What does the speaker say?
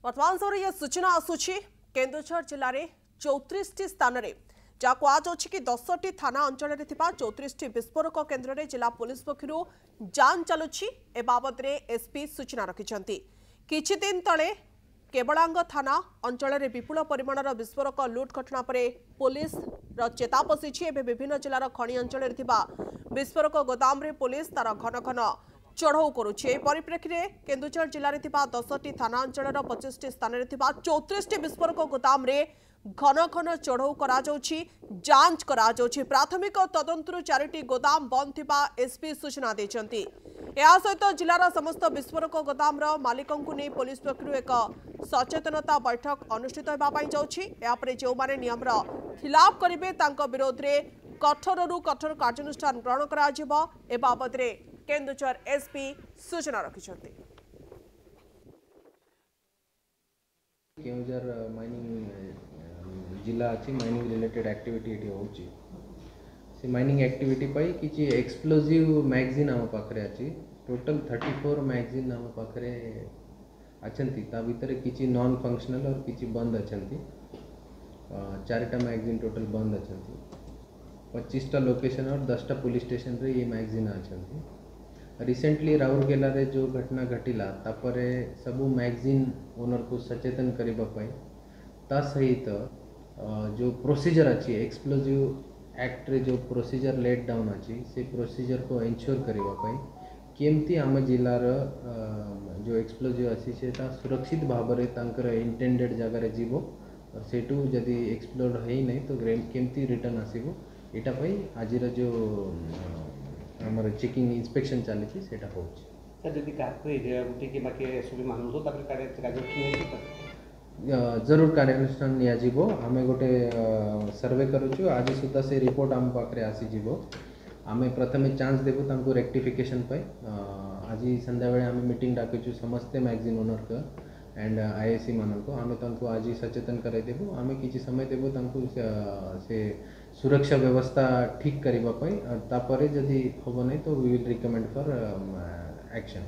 वर्तमान समय यह सूचना आसूची केन्दुझर जिले में 34 स्थान में जहाँ कहुच्छी कि 10टी थाना अंचल 34 विस्फोरक केन्द्र में जिला पुलिस पक्षर जांच चलुची ए बाबद एसपी सूचना रखिंट किछि दिन तले केवलांग थाना अंचल में विपुल परिमाणर विस्फोरक लुट घटना पर पुलिस चेता पशिछि। विभिन्न जिलार खनि अंचल विस्फोरक गोदाम रे पुलिस तार घन घन चढ़ऊ करुछि। परिप्रेक्षी में केन्दुझर जिले में 10टी थाना अंचल 25 स्थान में 34 विस्फोरक गोदाम रे घन घन चढ़ऊ करा जांच करा प्राथमिक तदंतरु 4टी गोदाम बंद थिबा एसपी सूचना देछंती। या सहित जिलार समस्त विस्फोरक गोदाम मालिकों को नहीं पुलिस पक्षर एक सचेतनता बैठक अनुष्ठित होगापी जाऊँगी। जो माने नियम खिलाफ करेंगे विरोध में कठोर कठोर कार्यानुष्ठान ग्रहण कर बाबद केन्दुझर एसपी सूचना रखिंट। केन्दुझर माइनिंग जिला अच्छी माइनिंग रिलेटेड एक्टिविटी होची से माइनिंग एक्टिविटी पाई किछि एक्सप्लोजिव मैगजीन आम पाखरे अच्छी टोटल 34 मैगजीन आम पाखरे अछंती ता भितर किछि नॉन फंक्शनल और किछि बंद अछंती 4टा मैगजीन टोटल बंद अछंती 25टा लोकेशन और 10टा पुलिस स्टेशन रे ये मैगजीन अछंती। रिसेंटली राउरकेला रे जो घटना घटिला तापरे सबू मैगजीन ओनर को सचेतन करबा पई ता सहित जो प्रोसीजर अच्छी एक्सप्लोजिव एक्ट रे जो प्रोसीजर लेट डाउन अच्छी से प्रोसीजर को एंश्योर करबा पई केमती आम जिलार जो एक्सप्लोजिव अच्छी से सुरक्षित भाव में तांकर इंटेंडेड जगार जीवो और सेटू जदि एक्सप्लोड है नहीं तो केमती रिटर्न आसीबो एटा पई आजिर जो हमर चेकिंग इंस्पेक्शन चली सेटा होछि। सर जदि काको एरिया गुटी के बाकी एसबी मानु तो तापर कार्य जरूर कार्यानुष्ठान नियाजिबो। आमे गोटे सर्वे करूछु आज सुद्धा से रिपोर्ट आम पाखरे आसी जीवो। आमे प्रथमे चांस देबो तांको रेक्टिफिकेशन पे आज संध्या बेले आमे मीटिंग डाकिछु समस्त मैगजीन ओनर का एंड आईएससी मानन को आमे तांको आज सचेतन कराई देबो। आमे किछि समय देबो तांको से सुरक्षा व्यवस्था ठीक करबा पई और तापरे जदि होबो नै तो we will recommend for action.